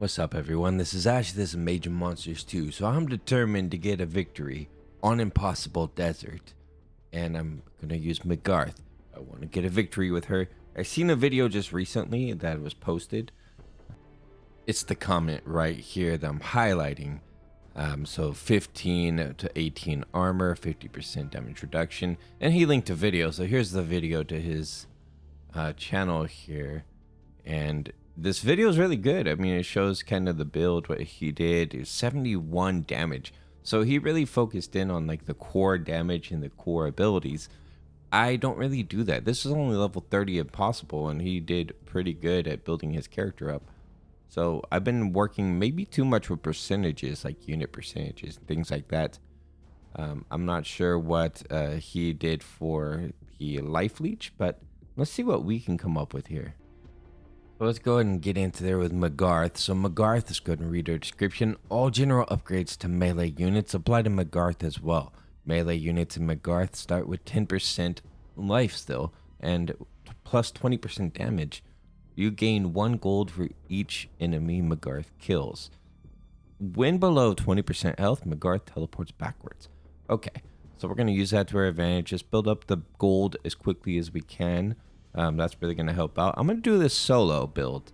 What's up, everyone? This is Mage Monsters 2. So I'm determined to get a victory on Impossible Desert, and I'm gonna use Magarth. I want to get a victory with her. I seen a video just recently that was posted. It's the comment right here that I'm highlighting. So 15 to 18 armor, 50% damage reduction, and he linked a video. So here's the video to his channel here, and this video is really good. I mean, it shows kind of the build, what he did. It was 71 damage. So he really focused in on like the core damage and the core abilities. I don't really do that. This is only level 30 impossible, and he did pretty good at building his character up. So I've been working maybe too much with percentages, like unit percentages, things like that. I'm not sure what he did for the life leech, but let's see what we can come up with here. So let's go ahead and get into there with Magarth. So Magarth, let's go ahead and read our description. All general upgrades to melee units apply to Magarth as well. Melee units in Magarth start with 10% lifesteal and plus 20% damage. You gain 1 gold for each enemy Magarth kills. When below 20% health, Magarth teleports backwards. Okay, so we're going to use that to our advantage. Just build up the gold as quickly as we can. That's really going to help out. I'm going to do this solo build.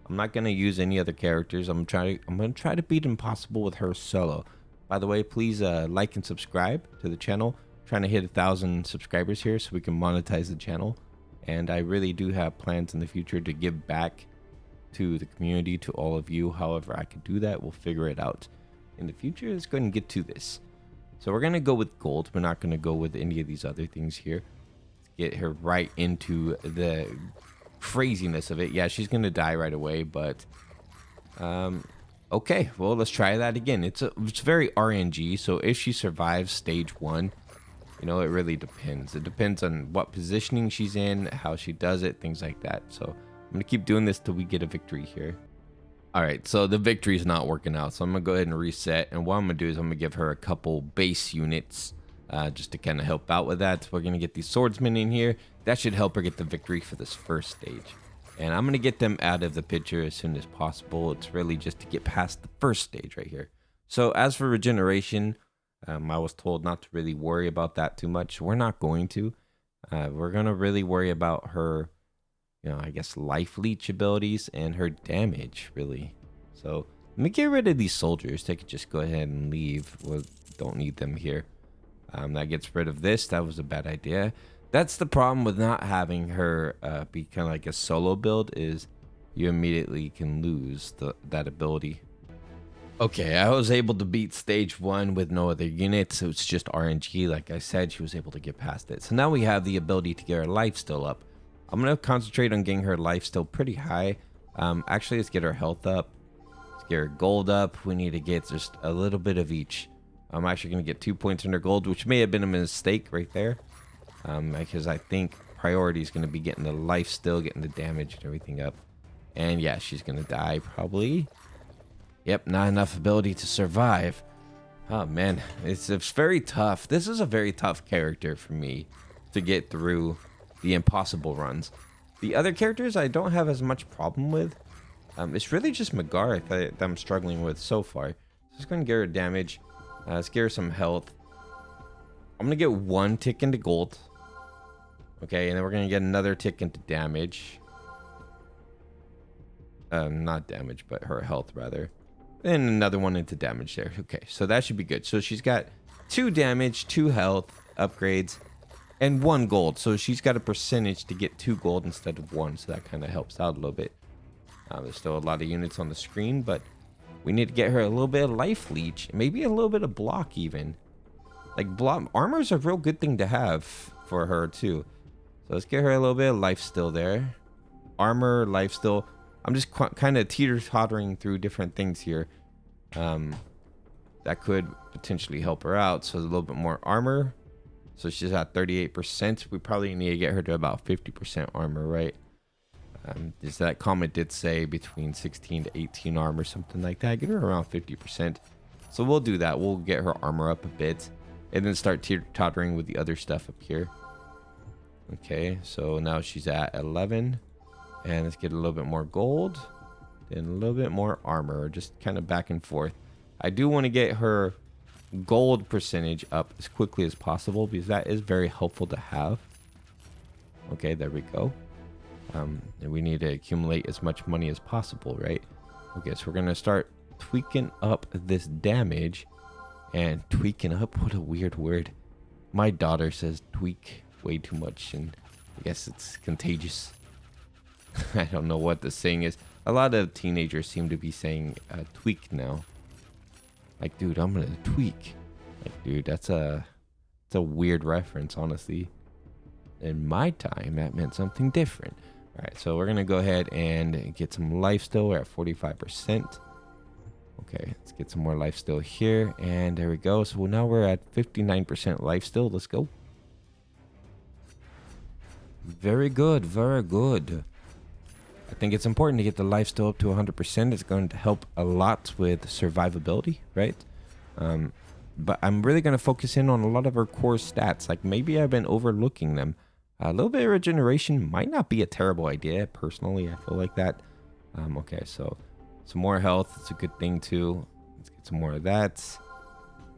I'm not going to use any other characters. I'm going to try to beat Impossible with her solo. By the way, please like and subscribe to the channel. I'm trying to hit 1,000 subscribers here so we can monetize the channel. And I really do have plans in the future to give back to the community, to all of you. However I can do that, we'll figure it out in the future. Let's go ahead and get to this. So we're going to go with gold. We're not going to go with any of these other things here. Get her right into the craziness of it. Yeah, she's gonna die right away, but okay, well, let's try that again. It's very RNG, so if she survives stage 1, you know, it really depends. It depends on what positioning she's in, how she does it, things like that. So I'm gonna keep doing this till we get a victory here. All right, so the victory is not working out, so I'm gonna go ahead and reset, and what I'm gonna do is I'm gonna give her a couple base units just to kind of help out with that. So we're going to get these swordsmen in here. That should help her get the victory for this first stage. And I'm going to get them out of the picture as soon as possible. It's really just to get past the first stage right here. So as for regeneration, I was told not to really worry about that too much. We're not going to. We're going to really worry about her, you know, I guess life leech abilities and her damage, really. So let me get rid of these soldiers. They could just go ahead and leave. We don't need them here. That gets rid of this. That was a bad idea. That's the problem with not having her be kind of like a solo build, is you immediately can lose that ability. Okay, I was able to beat stage 1 with no other units. It's just RNG. Like I said, she was able to get past it. So now we have the ability to get her life still up. I'm going to concentrate on getting her life still pretty high. Actually, let's get her health up. Let's get her gold up. We need to get just a little bit of each. I'm actually going to get 2 points under gold, which may have been a mistake right there. Because I think priority is going to be getting the life still, getting the damage and everything up. And yeah, she's going to die probably. Yep, not enough ability to survive. Oh man, it's very tough. This is a very tough character for me to get through the impossible runs. The other characters I don't have as much problem with. It's really just Magarth that I'm struggling with so far. Just going to get her damage. Let's get her some health. I'm going to get 1 tick into gold. Okay, and then we're going to get another tick into damage. Not damage, but her health, rather. And another one into damage there. Okay, so that should be good. So she's got 2 damage, 2 health upgrades, and 1 gold. So she's got a percentage to get 2 gold instead of 1. So that kind of helps out a little bit. There's still a lot of units on the screen, but we need to get her a little bit of life leech, maybe a little bit of block even. Like block armor is a real good thing to have for her too. So let's get her a little bit of life still there. Armor, life still. I'm just kind of teeter-tottering through different things here. That could potentially help her out. So a little bit more armor. So she's at 38%. We probably need to get her to about 50% armor, right? That comment did say between 16 to 18 armor, something like that. Get her around 50%. So we'll do that. We'll get her armor up a bit and then start teeter-tottering with the other stuff up here. Okay, so now she's at 11. And let's get a little bit more gold. and a little bit more armor, just kind of back and forth. I do want to get her gold percentage up as quickly as possible because that is very helpful to have. Okay, there we go. And we need to accumulate as much money as possible, right? Okay, so we're gonna start tweaking up this damage. And tweaking up, what a weird word. My daughter says tweak way too much, and I guess it's contagious. I don't know what the saying is. A lot of teenagers seem to be saying tweak now. Like, dude, I'm gonna tweak. Like, dude, it's a weird reference, honestly. In my time, that meant something different. All right, so we're gonna go ahead and get some lifesteal. We're at 45%. Okay, let's get some more lifesteal here, and there we go. So now we're at 59% lifesteal. Let's go. Very good, very good. I think it's important to get the lifesteal up to 100%. It's going to help a lot with survivability, right? But I'm really going to focus in on a lot of our core stats. Like, maybe I've been overlooking them. A little bit of regeneration might not be a terrible idea. Personally, I feel like that. Okay, so some more health. It's a good thing too. Let's get some more of that.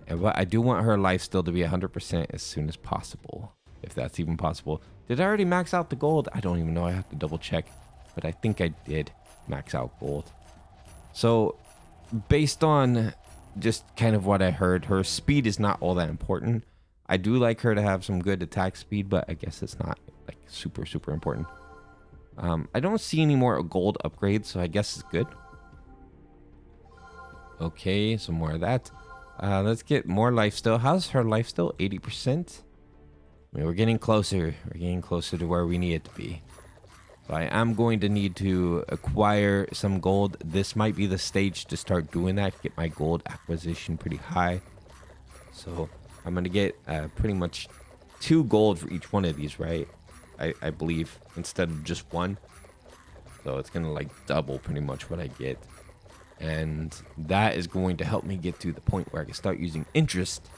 But I do want her lifesteal to be 100% as soon as possible, if that's even possible. Did I already max out the gold? I don't even know. I have to double check. But I think I did max out gold. So based on just kind of what I heard, her speed is not all that important. I do like her to have some good attack speed, but I guess it's not like super important. I don't see any more gold upgrades, so I guess it's good. Okay, some more of that. Let's get more lifesteal. How's her lifesteal? 80%. I mean, we're getting closer. We're getting closer to where we need it to be. So I am going to need to acquire some gold. This might be the stage to start doing that. Get my gold acquisition pretty high. So I'm going to get pretty much 2 gold for each one of these, right? I believe, instead of just 1. So it's going to like double pretty much what I get. And that is going to help me get to the point where I can start using interest.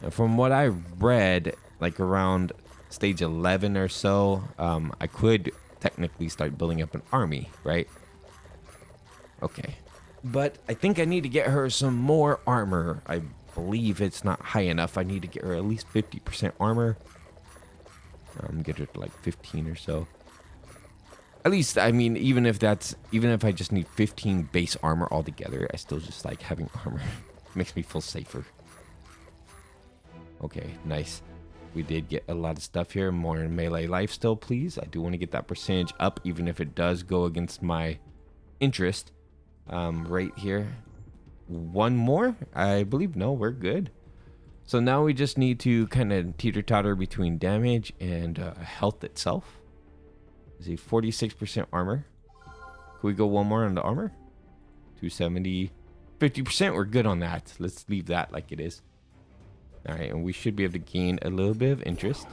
And from what I read, like around stage 11 or so, I could technically start building up an army, right? Okay. But I think I need to get her some more armor. I believe it's not high enough. I need to get her at least 50% armor. Get her to like 15 or so. At least, I mean, even if I just need 15 base armor altogether, I still just like having armor. Makes me feel safer. Okay, nice. We did get a lot of stuff here. More melee lifesteal, please. I do want to get that percentage up, even if it does go against my interest. Right here. 1 more? I believe, no, we're good. So now we just need to kind of teeter-totter between damage and health itself. Is a 46% armor. Can we go 1 more on the armor? 270. 50%, we're good on that. Let's leave that like it is. Alright, and we should be able to gain a little bit of interest.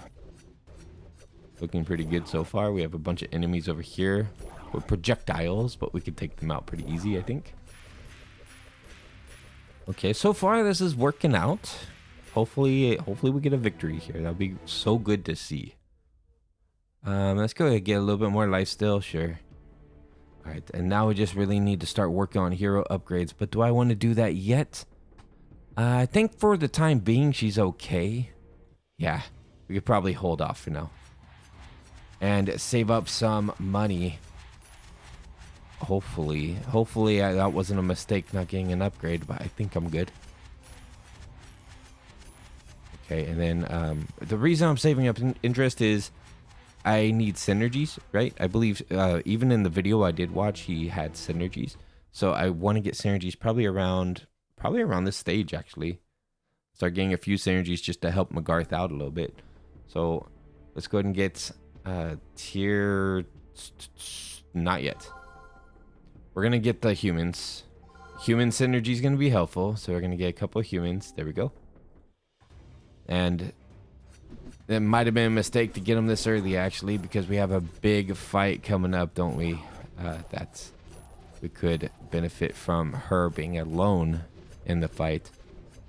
Looking pretty good so far. We have a bunch of enemies over here with projectiles, but we could take them out pretty easy, I think. Okay, so far this is working out. Hopefully we get a victory here. That'll be so good to see. Let's go ahead and get a little bit more lifesteal, sure. Alright, and now we just really need to start working on hero upgrades. But do I want to do that yet? I think for the time being, she's okay. Yeah, we could probably hold off for now. And save up some money. Hopefully that wasn't a mistake not getting an upgrade, but I think I'm good. Okay, and then the reason I'm saving up interest is I need synergies, right? I believe even in the video I did watch, he had synergies. So I want to get synergies probably around this stage, actually. Start getting a few synergies just to help Magarth out a little bit. So let's go ahead and get tier... Not yet. We're going to get the humans. Human synergy is going to be helpful. So we're going to get a couple of humans. There we go. And it might have been a mistake to get them this early, actually, because we have a big fight coming up, don't we? We could benefit from her being alone in the fight.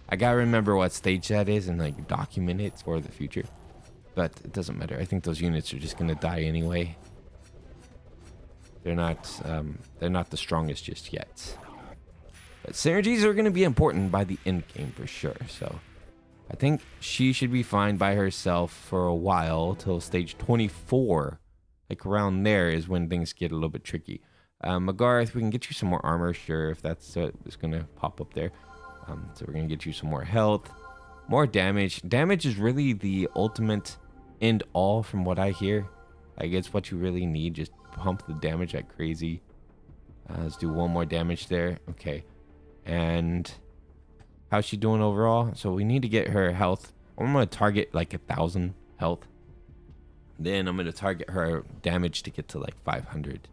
I gotta remember what stage that is and like document it for the future. But it doesn't matter. I think those units are just gonna die anyway. they're not the strongest just yet. But synergies are going to be important by the end game for sure. So I think she should be fine by herself for a while till stage 24. Like around there is when things get a little bit tricky. Magarth, we can get you some more armor, sure, if that's what's going to pop up there. So we're going to get you some more health, more damage. Damage is really the ultimate end all from what I hear. Like it's what you really need. Just pump the damage like crazy. Let's do one more damage there. Okay. And how's she doing overall? So we need to get her health. I'm going to target like 1,000 health. Then I'm going to target her damage to get to like 500.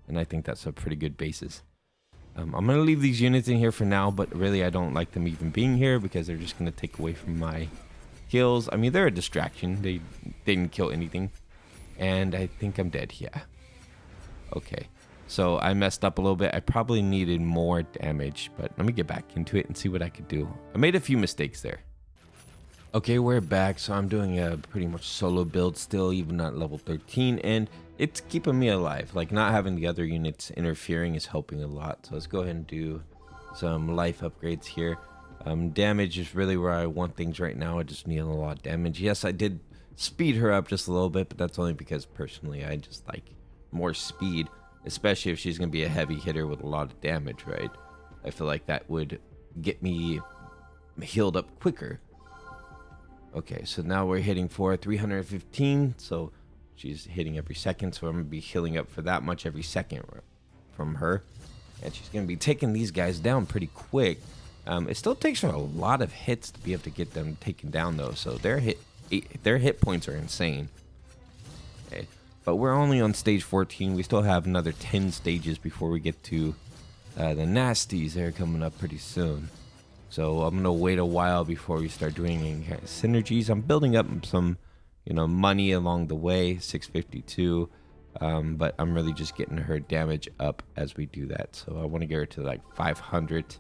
And I think that's a pretty good basis. I'm going to leave these units in here for now, but really I don't like them even being here because they're just going to take away from my kills. I mean, they're a distraction. They didn't kill anything. And I think I'm dead. Yeah. Okay. So I messed up a little bit. I probably needed more damage, but let me get back into it and see what I could do. I made a few mistakes there. Okay, we're back. So I'm doing a pretty much solo build still, even at level 13, and it's keeping me alive. Like not having the other units interfering is helping a lot. So let's go ahead and do some life upgrades here. Damage is really where I want things right now. I just need a lot of damage. Yes, I did speed her up just a little bit, but that's only because personally I just like more speed, especially if she's going to be a heavy hitter with a lot of damage, right? I feel like that would get me healed up quicker. Okay, so now we're hitting for 315, so she's hitting every second, so I'm going to be healing up for that much every second from her. And she's going to be taking these guys down pretty quick. It still takes her a lot of hits to be able to get them taken down, though, so their hit points are insane. Okay, but we're only on stage 14. We still have another 10 stages before we get to the nasties. They're coming up pretty soon. So I'm going to wait a while before we start doing any kind of synergies. I'm building up some, money along the way, 652. But I'm really just getting her damage up as we do that. So I want to get her to like 500.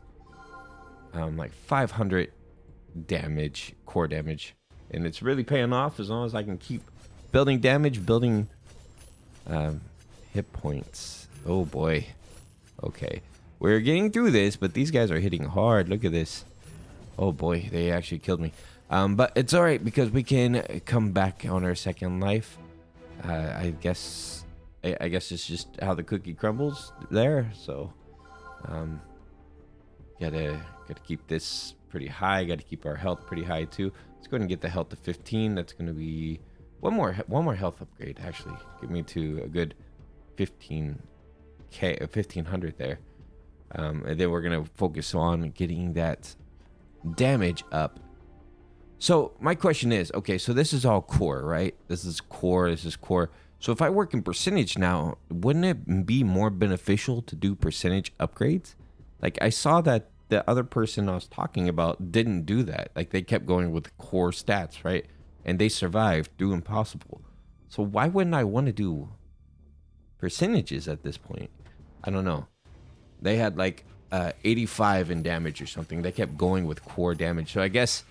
Like 500 damage, core damage. And it's really paying off as long as I can keep building damage, building hit points. Oh boy. Okay. We're getting through this, but these guys are hitting hard. Look at this. Oh boy, they actually killed me. But it's all right because we can come back on our second life. I guess it's just how the cookie crumbles there. So, gotta keep this pretty high. Gotta keep our health pretty high too. Let's go ahead and get the health to 15. That's gonna be one more health upgrade. Actually, get me to a good 1500 there. And then we're going to focus on getting that damage up. So my question is, okay, so this is all core, right? This is core. So if I work in percentage now, wouldn't it be more beneficial to do percentage upgrades? Like I saw that the other person I was talking about didn't do that. Like they kept going with core stats, right? And they survived through impossible. So why wouldn't I want to do percentages at this point? I don't know. They had like 85 in damage or something. They kept going with core damage. So I guess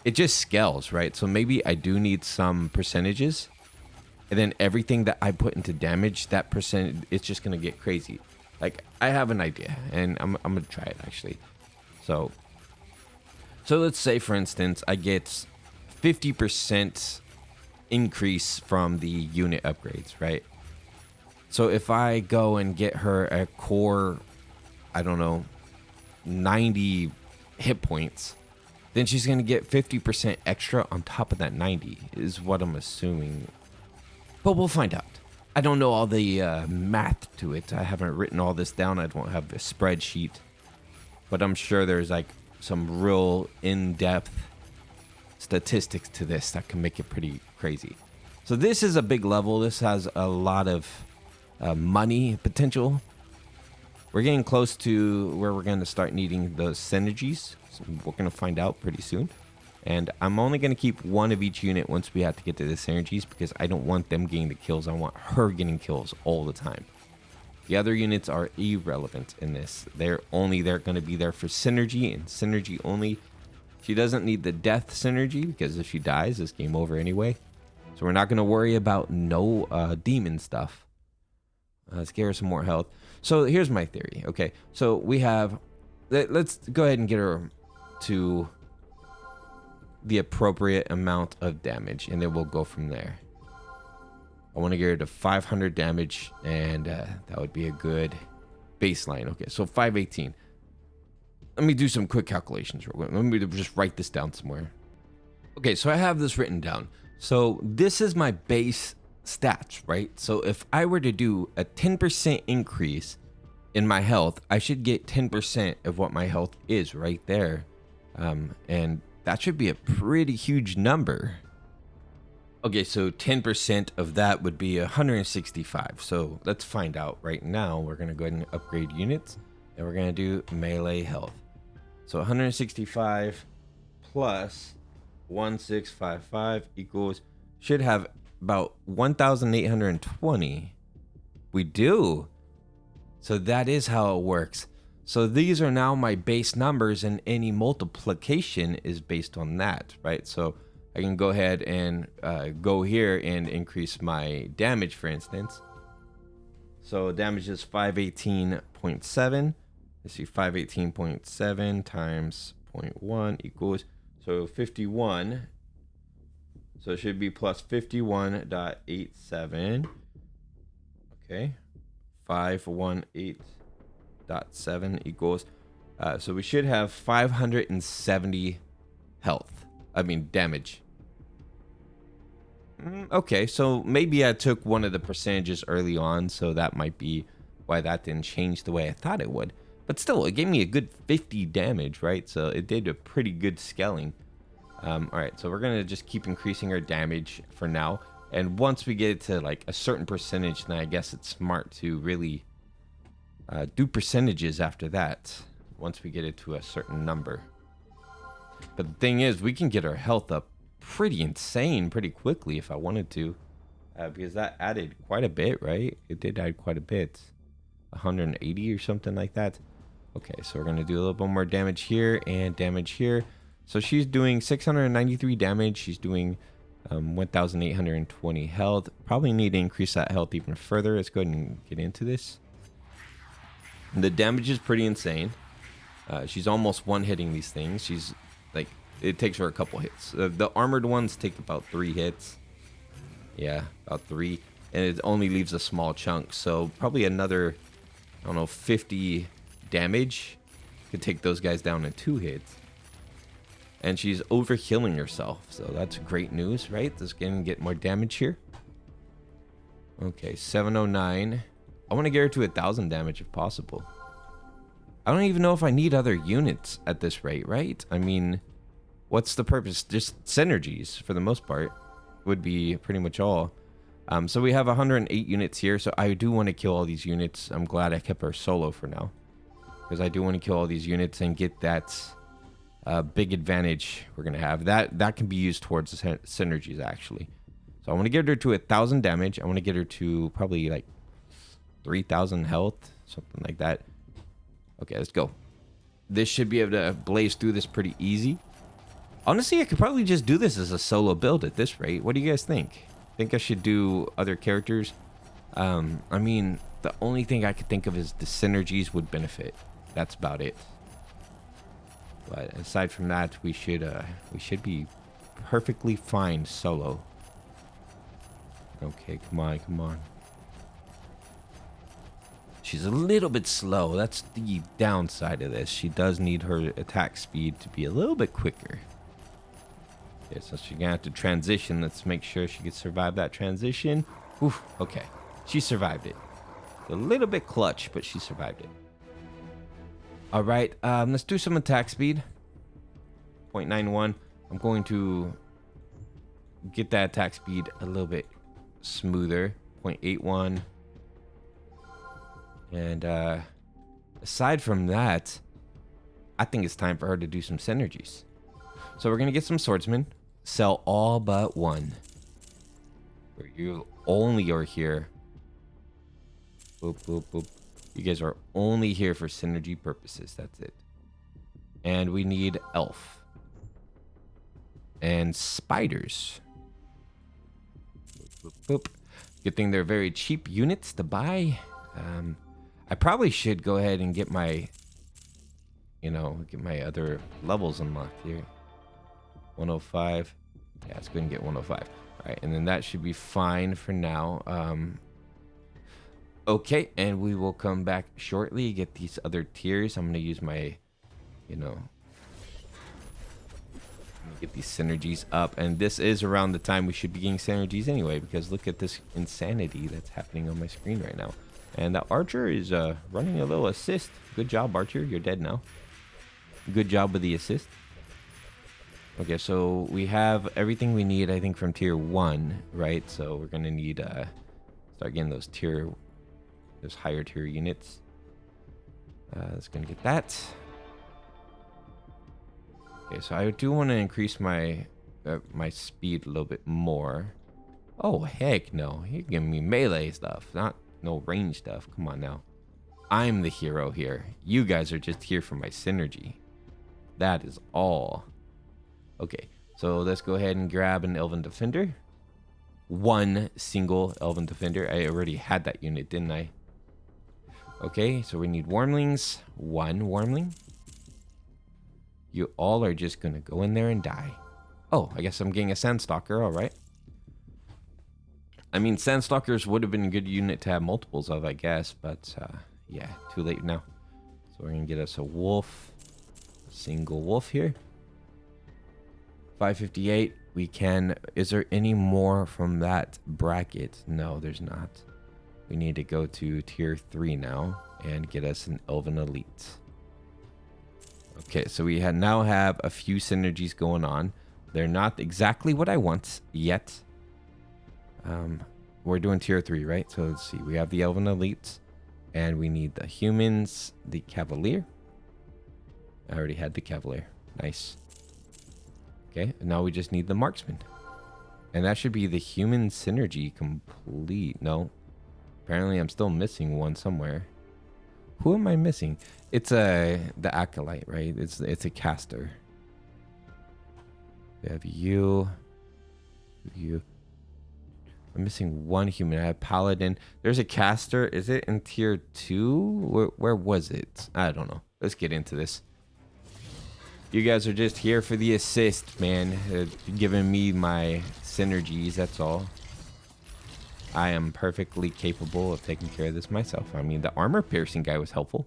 it just scales, right? So maybe I do need some percentages. And then everything that I put into damage, that percent, it's just going to get crazy. Like I have an idea and I'm going to try it actually. So let's say, for instance, I get 50% increase from the unit upgrades, right? So if I go and get her a core, I don't know, 90 hit points, then she's going to get 50% extra on top of that 90 is what I'm assuming. But we'll find out. I don't know all the math to it. I haven't written all this down. I don't have a spreadsheet. But I'm sure there's like some real in-depth statistics to this that can make it pretty crazy. So this is a big level. This has a lot of money potential. We're getting close to where we're going to start needing those synergies. So we're going to find out pretty soon. And I'm only going to keep one of each unit once we have to get to the synergies because I don't want them getting the kills. I want her getting kills all the time. The other units are irrelevant in this. They're going to be there for synergy and synergy only. She doesn't need the death synergy because if she dies, it's game over anyway. So we're not going to worry about no demon stuff. Let's get her some more health. So here's my theory. Okay, so we have, let's go ahead and get her to the appropriate amount of damage, and then we'll go from there. I want to get her to 500 damage, and that would be a good baseline. Okay, so 518. Let me do some quick calculations real quick. Let me just write this down somewhere. Okay, so I have this written down. So this is my base stats, right? So if I were to do a 10% increase in my health, I should get 10% of what my health is right there. And that should be a pretty huge number. Okay, so 10% of that would be 165. So let's find out right now. We're going to go ahead and upgrade units, and we're going to do melee health. So 165 plus 1655 equals, should have about 1,820. We do. So that is how it works. So these are now my base numbers, and any multiplication is based on that, right? So I can go ahead and go here and increase my damage, for instance. So damage is 518.7. Let's see, 518.7 times 0.1 equals, so 51. So it should be plus 51.87. Okay. 518.7 equals. So we should have 570 health. I mean, damage. Okay, so maybe I took one of the percentages early on, so that might be why that didn't change the way I thought it would. But still, it gave me a good 50 damage, right? So it did a pretty good scaling. All right, so we're gonna just keep increasing our damage for now, and once we get to like a certain percentage, then I guess it's smart to really do percentages after that. Once we get it to a certain number. But the thing is, we can get our health up pretty insane pretty quickly if I wanted to, because that added quite a bit, right? It did add quite a bit, 180 or something like that. Okay, so we're gonna do a little bit more damage here and damage here. So she's doing 693 damage. She's doing 1,820 health. Probably need to increase that health even further. Let's go ahead and get into this. The damage is pretty insane. She's almost one-hitting these things. She's like, it takes her a couple hits. The armored ones take about 3 hits. Yeah, about 3. And it only leaves a small chunk. So probably another, I don't know, 50 damage could take those guys down in 2 hits. And she's over-healing herself, so that's great news, right? Let's get more damage here. Okay, 709. I want to get her to 1,000 damage if possible. I don't even know if I need other units at this rate, right? I mean, what's the purpose? Just synergies, for the most part, would be pretty much all. So we have 108 units here, so I do want to kill all these units. I'm glad I kept her solo for now, because I do want to kill all these units and get that big advantage we're gonna have. That can be used towards the synergies, actually. So I want to get her to 1,000 damage. I want to get her to probably like 3,000 health, something like that. Okay, let's go. This should be able to blaze through this pretty easy. Honestly, I could probably just do this as a solo build at this rate. What do you guys think? Think I should do other characters? I mean, the only thing I could think of is the synergies would benefit. That's about it. But aside from that, we should be perfectly fine solo. Okay, come on, come on. She's a little bit slow. That's the downside of this. She does need her attack speed to be a little bit quicker. Okay, so she's gonna have to transition. Let's make sure she can survive that transition. Oof, okay, she survived it. A little bit clutch, but she survived it. All right, let's do some attack speed. 0.91. I'm going to get that attack speed a little bit smoother. 0.81. And aside from that, I think it's time for her to do some synergies. So we're going to get some swordsmen. Sell all but one. Where you only are here. Boop, boop, boop. You guys are only here for synergy purposes. That's it. And we need elf. And spiders. Boop, boop, boop. Good thing they're very cheap units to buy. I probably should go ahead and get my, get my other levels unlocked here. 105. Yeah, let's go and get 105. All right, and then that should be fine for now. Okay, and we will come back shortly, get these other tiers. I'm going to use my, get these synergies up. And this is around the time we should be getting synergies anyway, because look at this insanity that's happening on my screen right now. And the Archer is running a little assist. Good job, Archer. You're dead now. Good job with the assist. Okay, so we have everything we need, I think, from tier 1, right? So we're going to need start getting those higher tier units. Let's going to get that. Okay, so I do want to increase my my speed a little bit more. Oh, heck no. You're giving me melee stuff, not no range stuff. Come on now. I'm the hero here. You guys are just here for my synergy. That is all. Okay, so let's go ahead and grab an Elven Defender. One single Elven Defender. I already had that unit, didn't I? Okay, so we need Wormlings. One Wormling. You all are just going to go in there and die. Oh, I guess I'm getting a Sandstalker, all right. I mean, Sandstalkers would have been a good unit to have multiples of, I guess. But, yeah, too late now. So we're going to get us a wolf. A single wolf here. 558. We can... Is there any more from that bracket? No, there's not. We need to go to tier 3 now and get us an Elven Elite. Okay, so we now have a few synergies going on. They're not exactly what I want yet. We're doing tier 3, right? So let's see. We have the Elven Elites, and we need the humans, the Cavalier. I already had the Cavalier. Nice. Okay, and now we just need the Marksman. And that should be the human synergy complete. No. Apparently I'm still missing one somewhere. Who am I missing? It's the Acolyte, right? It's a caster. We have you. I'm missing one human. I have Paladin. There's a caster. Is it in tier 2? Where was it? I don't know. Let's get into this. You guys are just here for the assist, man. Giving me my synergies, that's all. I am perfectly capable of taking care of this myself. I mean, the armor piercing guy was helpful.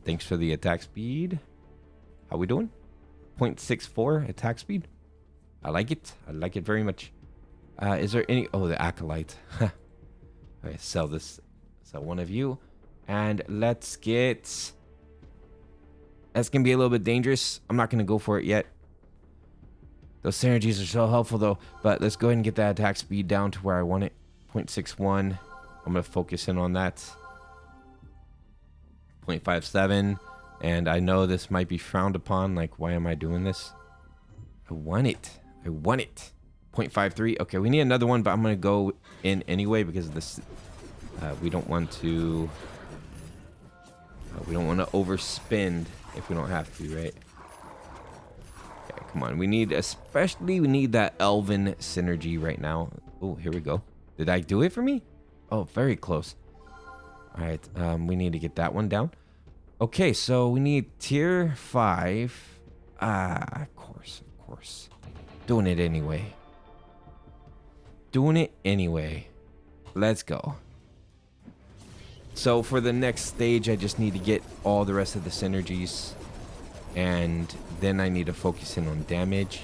Thanks for the attack speed. How we doing? 0.64 attack speed. I like it. I like it very much. Is there any... Oh, the Acolyte. Okay, sell this. Sell one of you. And let's get... That's going to be a little bit dangerous. I'm not going to go for it yet. Those synergies are so helpful, though. But let's go ahead and get that attack speed down to where I want it. 0.61. I'm going to focus in on that. 0.57. And I know this might be frowned upon. Like, why am I doing this? I want it. I want it. 0.53. Okay, we need another one, but I'm going to go in anyway because of this. We don't want to... we don't want to overspend if we don't have to, right? Okay, come on. We need that Elven synergy right now. Oh, here we go. Did I do it for me? Oh, very close. All right, we need to get that one down. Okay, so we need tier 5. Of course. Doing it anyway. Let's go. So for the next stage, I just need to get all the rest of the synergies. And then I need to focus in on damage.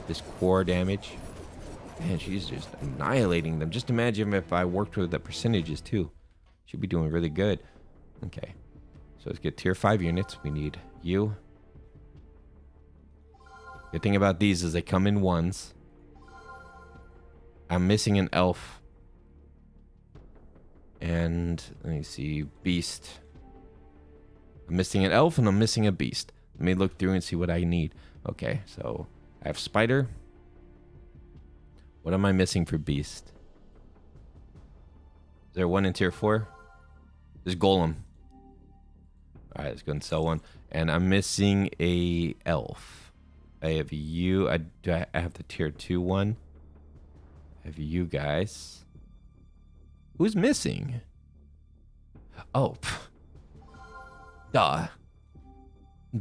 This core damage. Man, she's just annihilating them. Just imagine if I worked with the percentages too. Should be doing really good. Okay. So let's get tier 5 units. We need you. Good thing about these is they come in ones. I'm missing an elf. And let me see, beast. I'm missing an elf and I'm missing a beast. Let me look through and see what I need. Okay, so I have spider. What am I missing for beast? Is there one in tier 4? There's golem. All right, let's go and sell one. And I'm missing a elf. I have you. I have the tier 2 one. I have you guys. Who's missing? Oh, duh.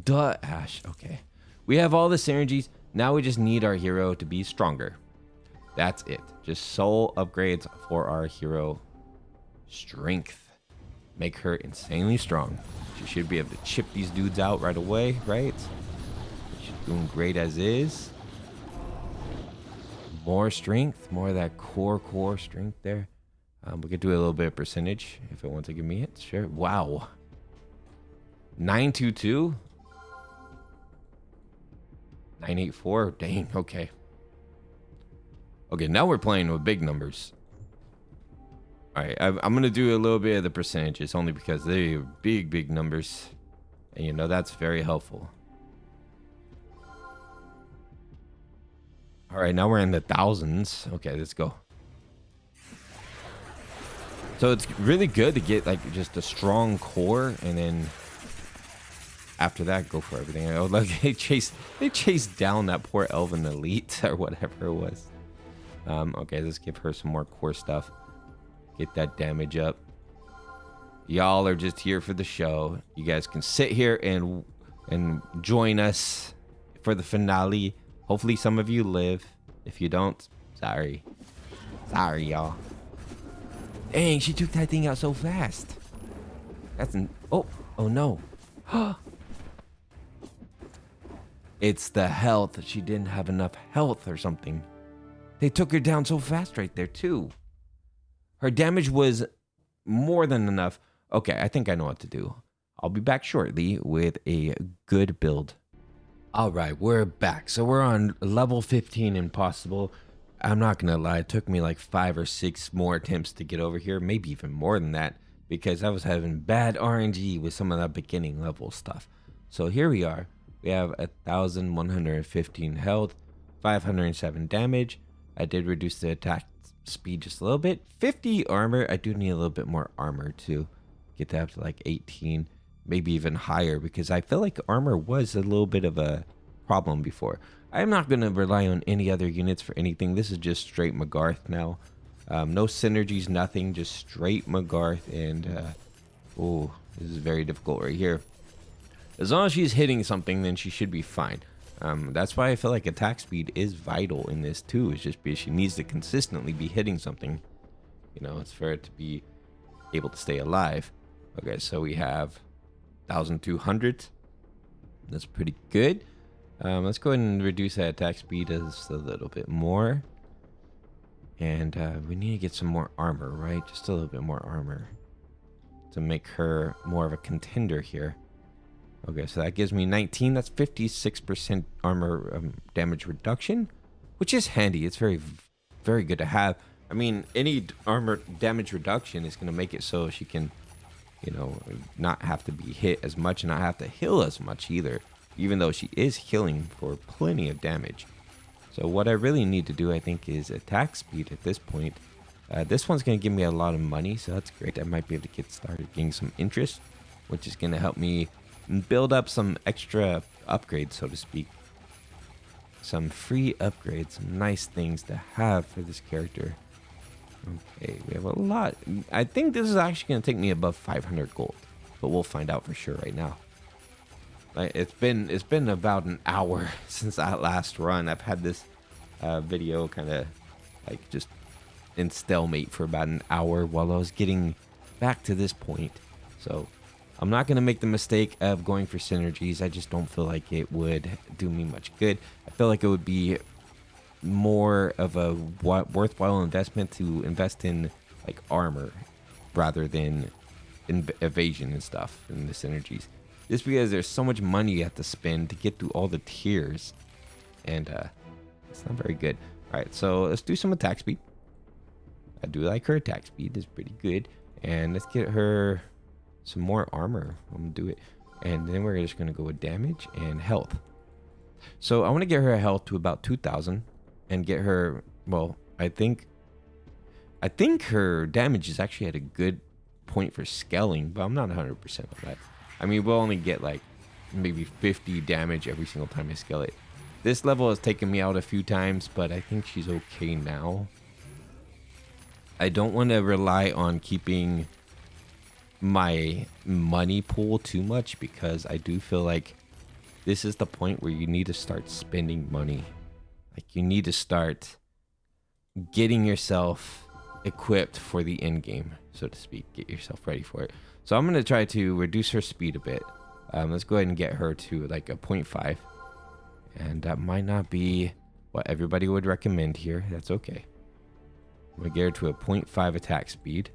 Duh, Ash. Okay. We have all the synergies. Now we just need our hero to be stronger. That's it. Just soul upgrades for our hero. Strength. Make her insanely strong. She should be able to chip these dudes out right away, right? She's doing great as is. More strength. More of that core strength there. We could do a little bit of percentage if it wants to give me it. Sure. Wow. 922. 984. Dang. Okay. Okay, now we're playing with big numbers. All right, I'm going to do a little bit of the percentages only because they're big numbers. And, you know, that's very helpful. All right, now we're in the thousands. Okay, let's go. So it's really good to get, like, just a strong core. And then after that, go for everything. Oh, look, they chased down that poor Elven Elite or whatever it was. Okay, let's give her some more core stuff. Get that damage up. Y'all are just here for the show. You guys can sit here and join us for the finale. Hopefully some of you live. If you don't, sorry. Sorry, y'all. Dang, she took that thing out so fast. That's an... Oh no. It's the health. She didn't have enough health or something. They took her down so fast right there, too. Her damage was more than enough. Okay, I think I know what to do. I'll be back shortly with a good build. All right, we're back. So we're on level 15 impossible. I'm not going to lie. It took me like 5 or 6 more attempts to get over here. Maybe even more than that. Because I was having bad RNG with some of that beginning level stuff. So here we are. We have 1,115 health. 507 damage. I did reduce the attack speed just a little bit. 50 armor. I do need a little bit more armor to get that up to like 18, maybe even higher, because I feel like armor was a little bit of a problem before. I'm not going to rely on any other units for anything. This is just straight Magarth now. No synergies, nothing, just straight Magarth. And oh, this is very difficult right here. As long as she's hitting something, then she should be fine. That's why I feel like attack speed is vital in this too. It's just because she needs to consistently be hitting something. You know, it's for it to be able to stay alive. Okay, so we have 1,200. That's pretty good. Let's go ahead and reduce that attack speed just a little bit more. And we need to get some more armor, right? Just a little bit more armor to make her more of a contender here. Okay, so that gives me 19. That's 56% armor damage reduction, which is handy. It's very, very good to have. I mean, any armor damage reduction is going to make it so she can, you know, not have to be hit as much and not have to heal as much either, even though she is healing for plenty of damage. So what I really need to do, I think, is attack speed at this point. This one's going to give me a lot of money, so that's great. I might be able to get started getting some interest, which is going to help me build up some extra upgrades, so to speak. Some free upgrades, some nice things to have for this character. Okay, we have a lot. I think this is actually going to take me above 500 gold, but we'll find out for sure right now. Like, it's been about an hour since that last run. I've had this video kind of like just in stalemate for about an hour while I was getting back to this point. So I'm not going to make the mistake of going for synergies. I just don't feel like it would do me much good. I feel like it would be more of a worthwhile investment to invest in like armor rather than in evasion and stuff and the synergies. Just because there's so much money you have to spend to get through all the tiers. And it's not very good. All right, so let's do some attack speed. I do like her attack speed. It's pretty good. And let's get her some more armor. I'm gonna do it, and then we're just gonna go with damage and health. So I want to get her health to about 2,000 and get her, well, I think her damage is actually at a good point for scaling, but I'm not 100% on that. I mean, we'll only get like maybe 50 damage every single time I scale it. This level has taken me out a few times, but I think she's okay now. I don't want to rely on keeping my money pool too much, because I do feel like this is the point where you need to start spending money. Like, you need to start getting yourself equipped for the end game, so to speak. Get yourself ready for it. So I'm going to try to reduce her speed a bit. Let's go ahead and get her to like a 0.5. And that might not be what everybody would recommend here. That's okay. I'm going to get her to a 0.5 attack speed.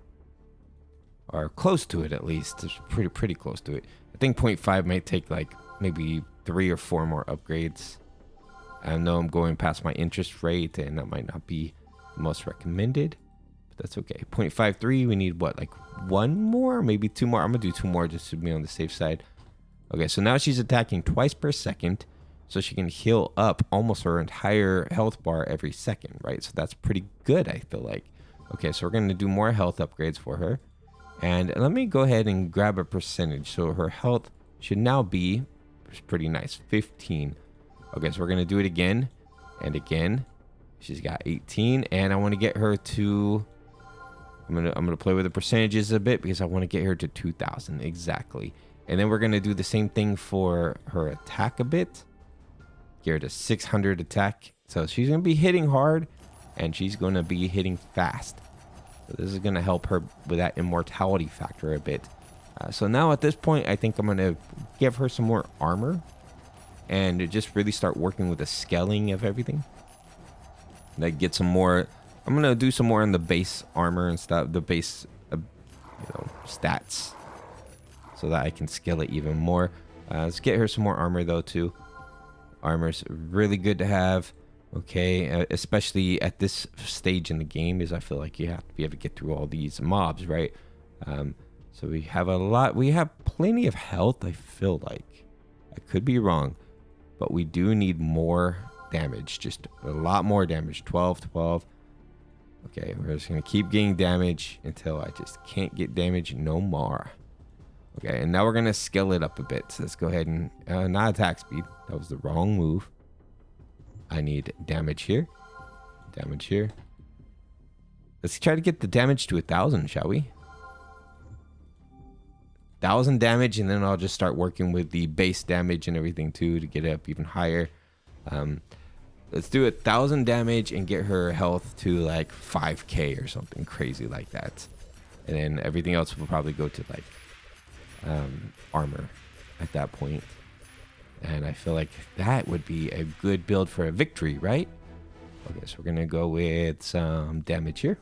Or close to it, at least. It's pretty close to it. I think 0.5 might take like maybe 3 or 4 more upgrades. I know I'm going past my interest rate, and that might not be the most recommended, but that's okay. 0.53, we need what, like 1 more, maybe 2 more. I'm gonna do 2 more just to be on the safe side. Okay, so now she's attacking twice per second, so she can heal up almost her entire health bar every second, right? So that's pretty good, I feel like. Okay, so we're gonna do more health upgrades for her. And let me go ahead and grab a percentage. So her health should now be, it's pretty nice, 15. Okay, so we're going to do it again and again. She's got 18, and I want to get her to, I'm going to play with the percentages a bit, because I want to get her to 2,000 exactly. And then we're going to do the same thing for her attack a bit. Get her to 600 attack. So she's going to be hitting hard, and she's going to be hitting fast. So this is going to help her with that immortality factor a bit. So now at this point, I think I'm going to give her some more armor and just really start working with the scaling of everything. Like, get some more, I'm going to do some more on the base armor and stuff, the base stats, so that I can scale it even more. Let's get her some more armor though too. Armor's really good to have. Okay, especially at this stage in the game, is I feel like you have to be able to get through all these mobs, right? So we have plenty of health, I feel like. I could be wrong, but we do need more damage, just a lot more damage. 12. Okay, we're just gonna keep getting damage until I just can't get damage no more. Okay, and now we're gonna scale it up a bit. So let's go ahead and not attack speed. That was the wrong move. I need damage here. Damage here. Let's try to get the damage to 1,000, shall we? 1,000 damage, and then I'll just start working with the base damage and everything too to get it up even higher. Let's do 1,000 damage and get her health to like 5k or something crazy like that. And then everything else will probably go to like armor at that point. And I feel like that would be a good build for a victory, right? Okay, so we're going to go with some damage here.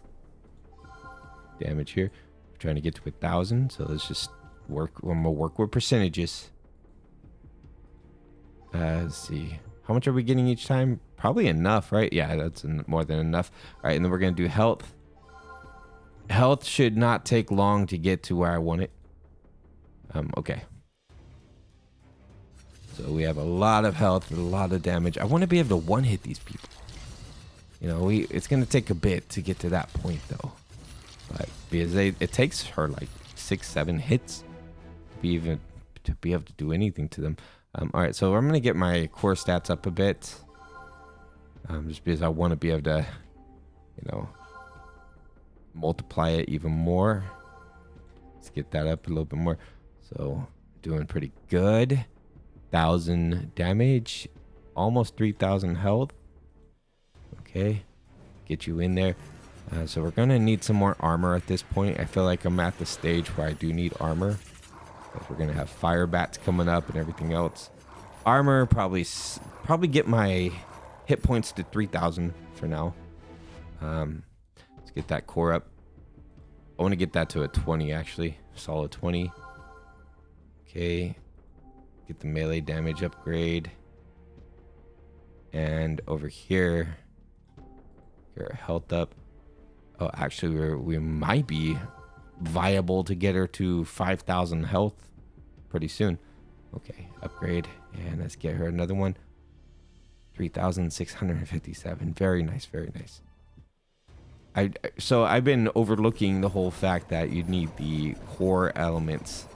Damage here. We're trying to get to 1,000, so let's just work. I'm going to work with percentages. Let's see. How much are we getting each time? Probably enough, right? Yeah, that's more than enough. All right, and then we're going to do health. Health should not take long to get to where I want it. Okay. So we have a lot of health and a lot of damage. I want to be able to one-hit these people. You know, it's going to take a bit to get to that point, though. But because it takes her like 6-7 hits to be able to do anything to them. All right, so I'm going to get my core stats up a bit. Just because I want to be able to, multiply it even more. Let's get that up a little bit more. So doing pretty good. 1,000 damage, almost 3,000 health. Okay, get you in there. So we're gonna need some more armor at this point. I feel like I'm at the stage where I do need armor, because we're gonna have fire bats coming up and everything else. Armor probably get my hit points to 3,000 for now. Let's get that core up. I want to get that to a 20 actually, solid 20. Okay. Get the melee damage upgrade, and over here get our health up. Oh, actually we might be viable to get her to 5,000 health pretty soon. Okay, upgrade, and let's get her another one. 3,657. Very nice, very nice. So I've been overlooking the whole fact that you need the core elements.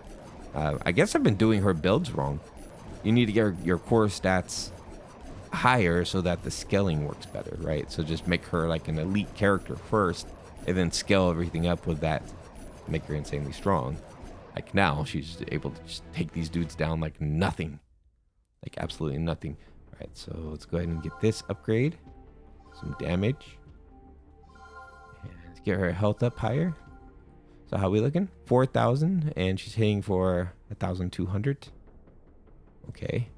I guess I've been doing her builds wrong. You need to get your core stats higher so that the scaling works better, right? So just make her like an elite character first, and then scale everything up with that to make her insanely strong. Like now, she's able to just take these dudes down like nothing. Like absolutely nothing. All right, so let's go ahead and get this upgrade. Some damage. And let's get her health up higher. So how we looking? 4,000, and she's hitting for 1,200. Okay.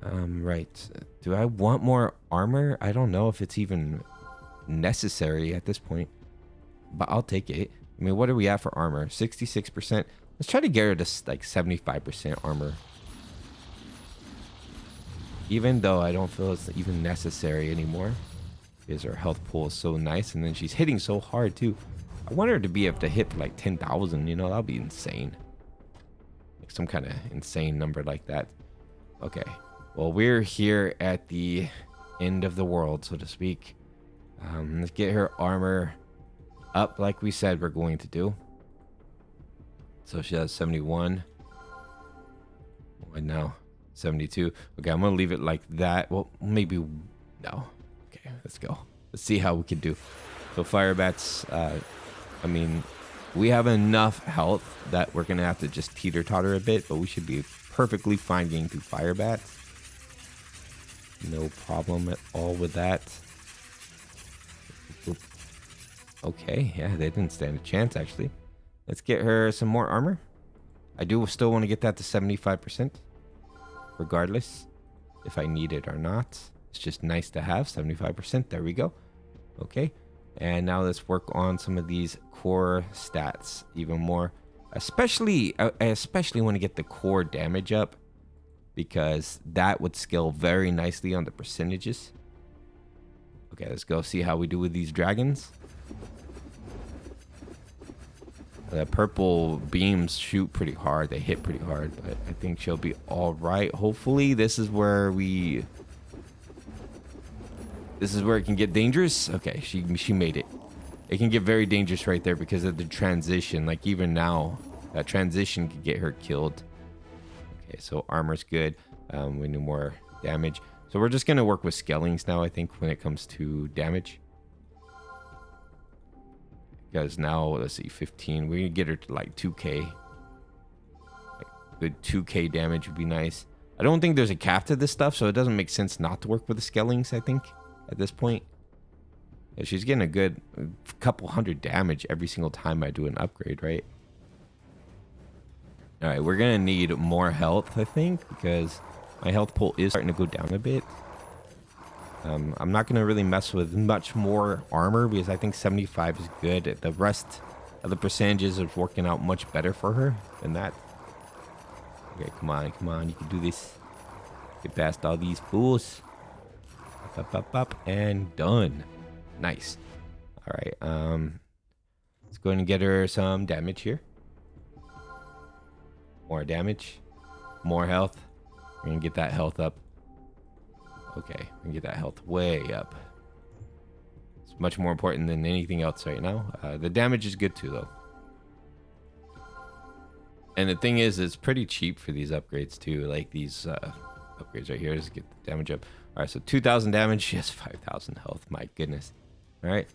Right. Do I want more armor? I don't know if it's even necessary at this point, but I'll take it. I mean, what are we at for armor? 66%. Let's try to get her to like 75% armor. Even though I don't feel it's even necessary anymore. Because her health pool is so nice. And then she's hitting so hard too. I want her to be able to hit for like 10,000. You know, that'll be insane. Like some kind of insane number like that. Okay. Well, we're here at the end of the world, so to speak. Let's get her armor up like we said we're going to do. So she has 71. What now? 72. Okay, I'm gonna leave it like that. Well, maybe no. Okay, let's go. Let's see how we can do. So fire bats. I mean, we have enough health that we're gonna have to just teeter totter a bit, but we should be perfectly fine getting through fire bats. No problem at all with that. Okay, yeah, they didn't stand a chance, actually. Let's get her some more armor. I do still want to get that to 75%. Regardless, if I need it or not. It's just nice to have, 75%. There we go. Okay, and now let's work on some of these core stats even more. I especially want to get the core damage up, because that would scale very nicely on the percentages. Okay, let's go see how we do with these dragons. The purple beams shoot pretty hard. They hit pretty hard, but I think she'll be all right. Hopefully, this is where it can get dangerous. Okay, she made it. It can get very dangerous right there because of the transition. Like even now, that transition could get her killed. Okay, so armor's good. We need more damage. So we're just gonna work with scalings now, I think, when it comes to damage. Because now, let's see, 15. We're gonna get her to like 2k. Like good 2k damage would be nice. I don't think there's a cap to this stuff, so it doesn't make sense not to work with the scalings, I think, at this point. Yeah, she's getting a good couple hundred damage every single time I do an upgrade, right? All right, we're gonna need more health, I think, because my health pool is starting to go down a bit. I'm not gonna really mess with much more armor because I think 75 is good. The rest of the percentages is working out much better for her than that. Okay, come on, you can do this. Get past all these fools. Up, and done. Nice. All right, let's go ahead and get her some damage here. More damage, more health. We're gonna get that health up. Okay, we can get that health way up. It's much more important than anything else right now. The damage is good too, though. And the thing is, it's pretty cheap for these upgrades too. Like these upgrades right here, just get the damage up. All right, so 2,000 damage. She has 5,000 health. My goodness. All right.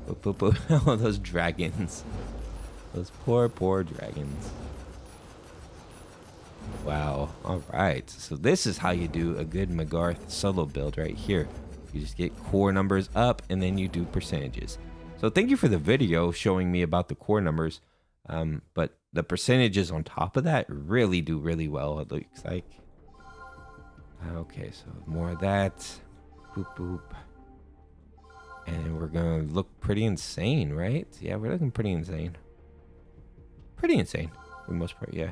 Boop, boop, boop. Oh, those dragons. Those poor dragons. Wow. All right. So this is how you do a good Magarth solo build right here. You just get core numbers up and then you do percentages. So thank you for the video showing me about the core numbers. But the percentages on top of that really do really well, it looks like. Okay, so more of that. Boop, boop. And we're going to look pretty insane, right? Yeah, we're looking pretty insane. Pretty insane for the most part, yeah.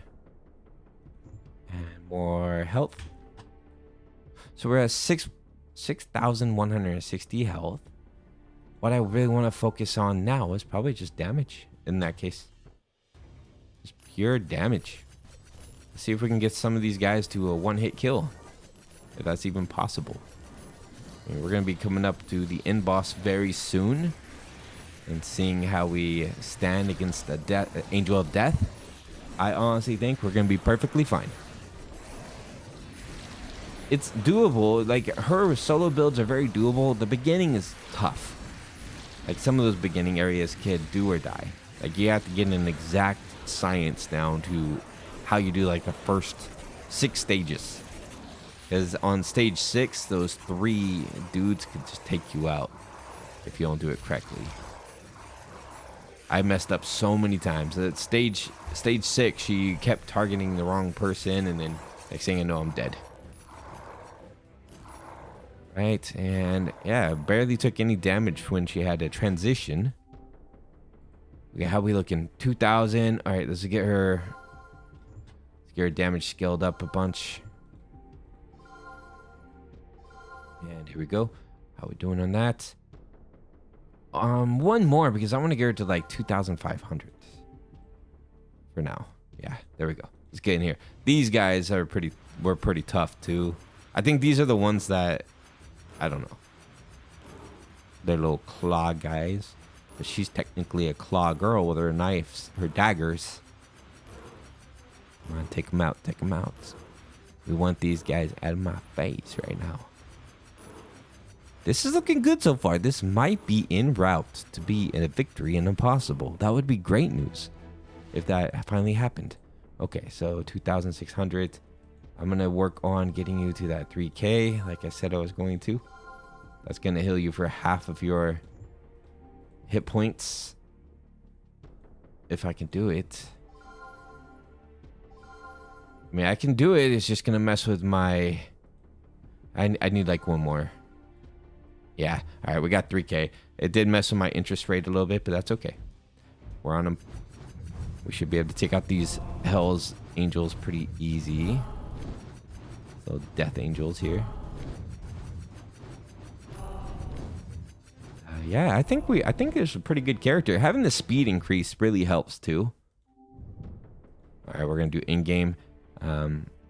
And more health. So we're at 6,160 health. What I really want to focus on now is probably just damage in that case. Just pure damage. Let's see if we can get some of these guys to a one-hit kill. If that's even possible. I mean, we're going to be coming up to the end boss very soon. And seeing how we stand against the Angel of Death. I honestly think we're going to be perfectly fine. It's doable. Like, her solo builds are very doable. The beginning is tough. Like some of those beginning areas, kid, do or die. Like you have to get an exact science down to how you do like the first 6 stages. Because on stage 6, those 3 dudes could just take you out if you don't do it correctly. I messed up so many times. At stage 6, she kept targeting the wrong person, and then next thing I know, I'm dead. Right, and yeah, barely took any damage when she had to transition. Okay, how we looking? 2,000. All right, let's get her damage scaled up a bunch. And here we go. How we doing on that? One more because I want to get her to like 2,500 for now. Yeah, there we go. Let's get in here. These guys were pretty tough too. I think these are the ones that, I don't know. They're little claw guys. But she's technically a claw girl with her knives, her daggers. Come on, take them out, take them out. We want these guys out of my face right now. This is looking good so far. This might be en route to be a victory and impossible. That would be great news if that finally happened. Okay, so 2,600. I'm going to work on getting you to that 3K like I said I was going to. That's going to heal you for half of your hit points. If I can do it. I mean, I can do it. It's just going to mess with my... I need like one more. Yeah. All right, we got 3K. It did mess with my interest rate a little bit, but that's okay. We're on them. We should be able to take out these Hell's Angels pretty easy. So Death Angels here. Yeah, I think there's a pretty good character. Having the speed increase really helps too. All right, we're gonna do in-game.